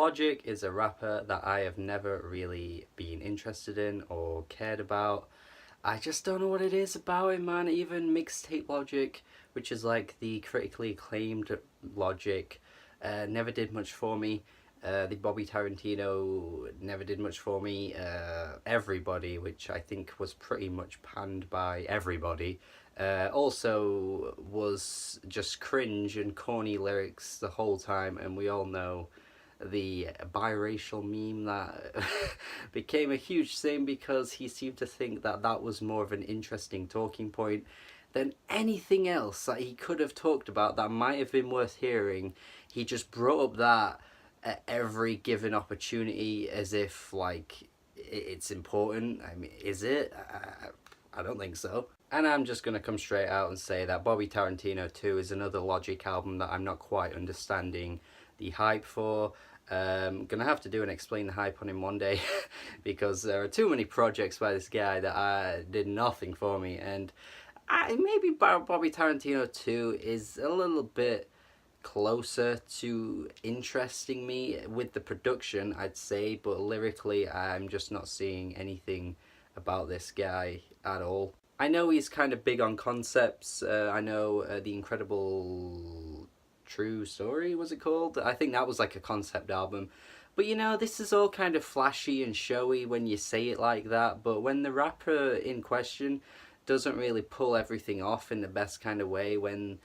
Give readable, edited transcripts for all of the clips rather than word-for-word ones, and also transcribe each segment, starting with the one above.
Logic is a rapper that I have never really been interested in or cared about. I just don't know what it is about it, man. Even Mixtape Logic, which is like the critically acclaimed Logic, never did much for me. The Bobby Tarantino never did much for me. Everybody, which I think was pretty much panned by everybody, also was just cringe and corny lyrics the whole time, and we all know the biracial meme that became a huge thing because he seemed to think that that was more of an interesting talking point than anything else that he could have talked about that might have been worth hearing. He just brought up that at every given opportunity as if like it's important. I mean, is it? I don't think so. And I'm just going to come straight out and say that Bobby Tarantino 2 is another Logic album that I'm not quite understanding the hype for. Gonna have to do and explain the hype on him one day because there are too many projects by this guy that did nothing for me, and maybe Bobby Tarantino 2 is a little bit closer to interesting me with the production, I'd say, but lyrically I'm just not seeing anything about this guy at all. I know he's kind of big on concepts. I know The Incredible True Story, was it called? I think that was like a concept album. But you know, this is all kind of flashy and showy when you say it like that, but when the rapper in question doesn't really pull everything off in the best kind of way, when,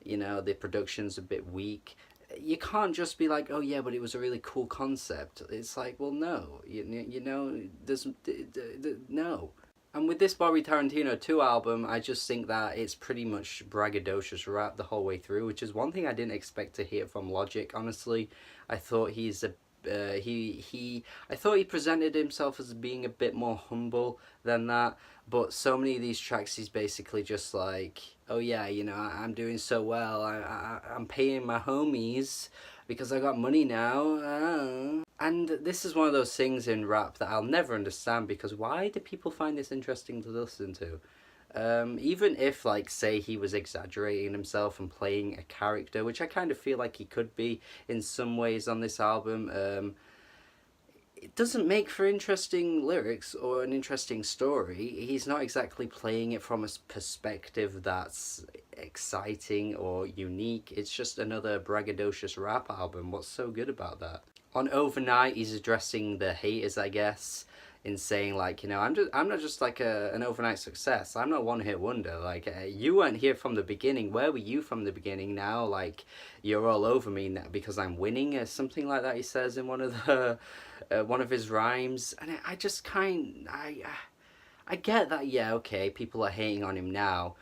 you know, the production's a bit weak, you can't just be like, oh yeah, but it was a really cool concept. It's like, well, no, you know, there's, no. And with this Bobby Tarantino 2 album, I just think that it's pretty much braggadocious rap the whole way through, which is one thing I didn't expect to hear from Logic, honestly. I thought he's a I thought he presented himself as being a bit more humble than that, but so many of these tracks he's basically just like, oh yeah, you know, I'm doing so well, I'm paying my homies because I got money now. And this is one of those things in rap that I'll never understand, because why do people find this interesting to listen to? Even if, like, say he was exaggerating himself and playing a character, which I kind of feel like he could be in some ways on this album, it doesn't make for interesting lyrics or an interesting story. He's not exactly playing it from a perspective that's exciting or unique. It's just another braggadocious rap album. What's so good about that? On Overnight, he's addressing the haters, I guess, in saying, like, you know, I'm not just like an overnight success. I'm not one hit wonder. Like, you weren't here from the beginning. Where were you from the beginning? Now, like, you're all over me now because I'm winning, or something like that. He says in one of his rhymes, and I just I get that. Yeah, okay, people are hating on him now.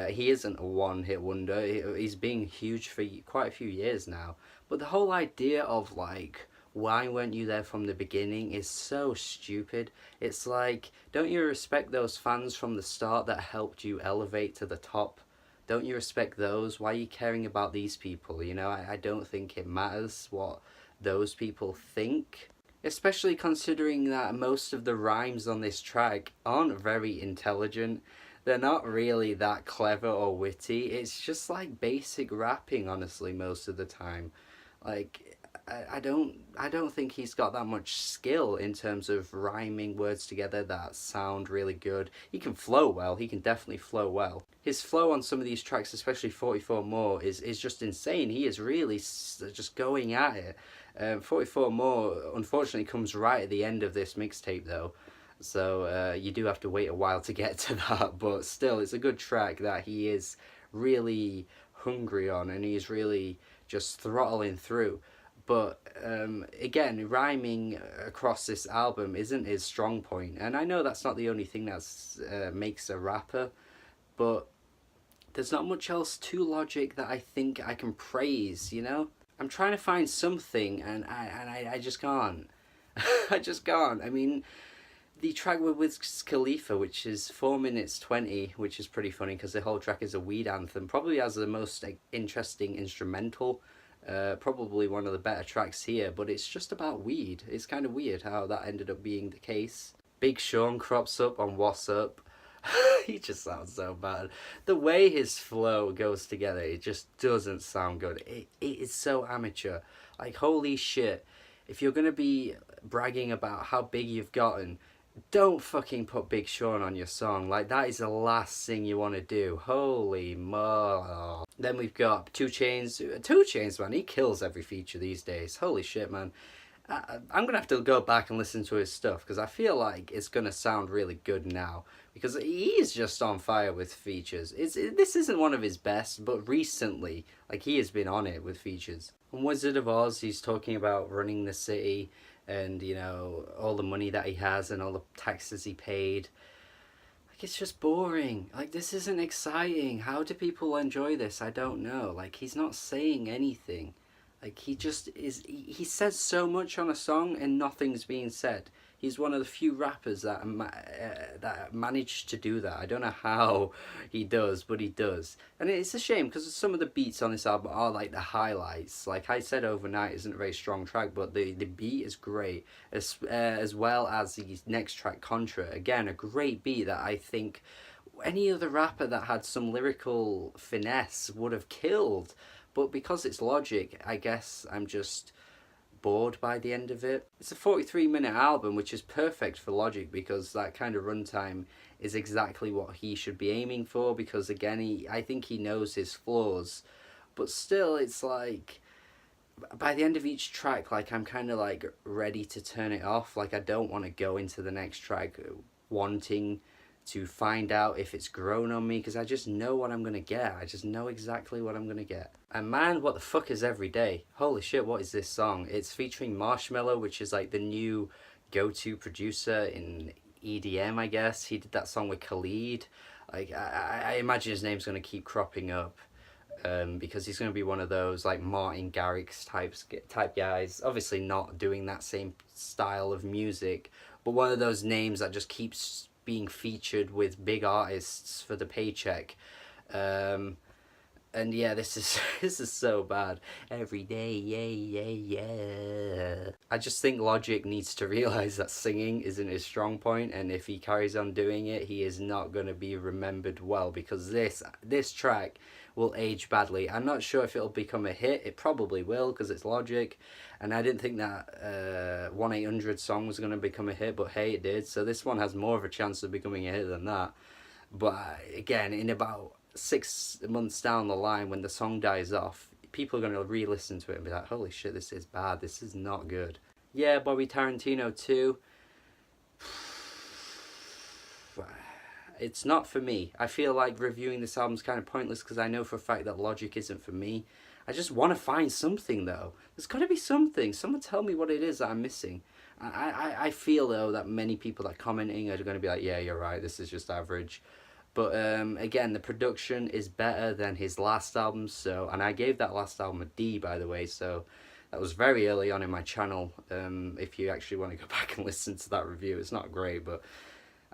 He isn't a one hit wonder. He's been huge for quite a few years now. But the whole idea of, like, why weren't you there from the beginning is so stupid. It's like, don't you respect those fans from the start that helped you elevate to the top? Don't you respect those? Why are you caring about these people? You know, I don't think it matters what those people think. Especially considering that most of the rhymes on this track aren't very intelligent. They're not really that clever or witty. It's just like basic rapping, honestly, most of the time. Like, I don't think he's got that much skill in terms of rhyming words together that sound really good. He can flow well. He can definitely flow well. His flow on some of these tracks, especially 44 More, is just insane. He is really just going at it. 44 More, unfortunately, comes right at the end of this mixtape, though. So you do have to wait a while to get to that. But still, it's a good track that he is really hungry on, and he's really just throttling through. But again, rhyming across this album isn't his strong point, and I know that's not the only thing that makes a rapper, but there's not much else to Logic that I think I can praise, you know? I'm trying to find something, and I just can't. I just can't. I mean, the track with Wiz Khalifa, which is 4 minutes 20, which is pretty funny because the whole track is a weed anthem, probably has the most interesting instrumental. Probably one of the better tracks here, but it's just about weed. It's kind of weird how that ended up being the case. Big Sean crops up on What's Up. He just sounds so bad. The way his flow goes together, it just doesn't sound good. It is so amateur. Like, holy shit. if you're gonna be bragging about how big you've gotten, don't fucking put Big Sean on your song. Like, that is the last thing you want to do. Holy mo. Then we've got Two Chains. Two Chains, man, he kills every feature these days. Holy shit, man. I'm gonna have to go back and listen to his stuff because I feel like it's gonna sound really good now because he's just on fire with features. This isn't one of his best, but recently, like, he has been on it with features. On Wizard of Oz, he's talking about running the city and, you know, all the money that he has and all the taxes he paid. Like, it's just boring. Like, this isn't exciting. How do people enjoy this? I don't know. Like, he's not saying anything. Like, he just is. He says so much on a song and nothing's being said. He's one of the few rappers that that managed to do that. I don't know how he does, but he does. And it's a shame because some of the beats on this album are like the highlights. Like I said, Overnight isn't a very strong track, but the beat is great, as well as the next track, Contra. Again, a great beat that I think any other rapper that had some lyrical finesse would have killed. But because it's Logic, I guess I'm just bored by the end of it. It's a 43-minute album, which is perfect for Logic because that kind of runtime is exactly what he should be aiming for because, again, I think he knows his flaws. But still, it's like, by the end of each track, like, I'm kind of like ready to turn it off. Like, I don't want to go into the next track wanting to find out if it's grown on me because I just know what I'm going to get. I just know exactly what I'm going to get. And man, what the fuck is Every Day? Holy shit, what is this song? It's featuring Marshmello, which is like the new go-to producer in EDM, I guess. He did that song with Khalid. Like, I imagine his name's going to keep cropping up. Because he's going to be one of those like Martin Garrix type guys. Obviously not doing that same style of music, but one of those names that just keeps being featured with big artists for the paycheck. And yeah, this is this is so bad. Every day, yeah. I just think Logic needs to realize that singing isn't his strong point, and if he carries on doing it, he is not going to be remembered well because this track will age badly. I'm not sure if it'll become a hit. It probably will because it's Logic, and I didn't think that 1-800 song was going to become a hit, but hey, it did. So this one has more of a chance of becoming a hit than that. But again, in about 6 months down the line, when the song dies off, people are going to re-listen to it and be like, holy shit, this is bad. This is not good. Yeah, Bobby Tarantino too. It's not for me. I feel like reviewing this album's kind of pointless because I know for a fact that Logic isn't for me. I just want to find something though. There's got to be something. Someone tell me what it is that I'm missing. I feel though that many people that are commenting are going to be like, yeah, you're right, this is just average. But again, the production is better than his last album. So, and I gave that last album a D, by the way. So that was very early on in my channel. If you actually want to go back and listen to that review, it's not great, but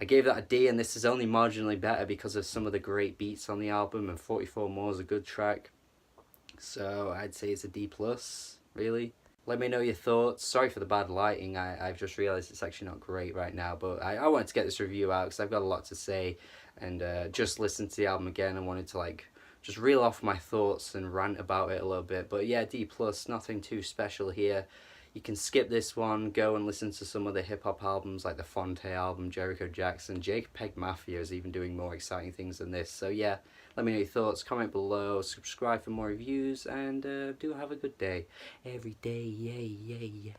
I gave that a D, and this is only marginally better because of some of the great beats on the album, and 44 More is a good track. So I'd say it's a D+, really. Let me know your thoughts. Sorry for the bad lighting. I've just realised it's actually not great right now, but I wanted to get this review out because I've got a lot to say, and just listened to the album again and wanted to like just reel off my thoughts and rant about it a little bit. But yeah, D+, nothing too special here. You can skip this one, go and listen to some of the hip-hop albums like the Fonte album, Jericho Jackson. JPEG Mafia is even doing more exciting things than this. So yeah, let me know your thoughts, comment below, subscribe for more reviews, and do have a good day. Every day, yeah.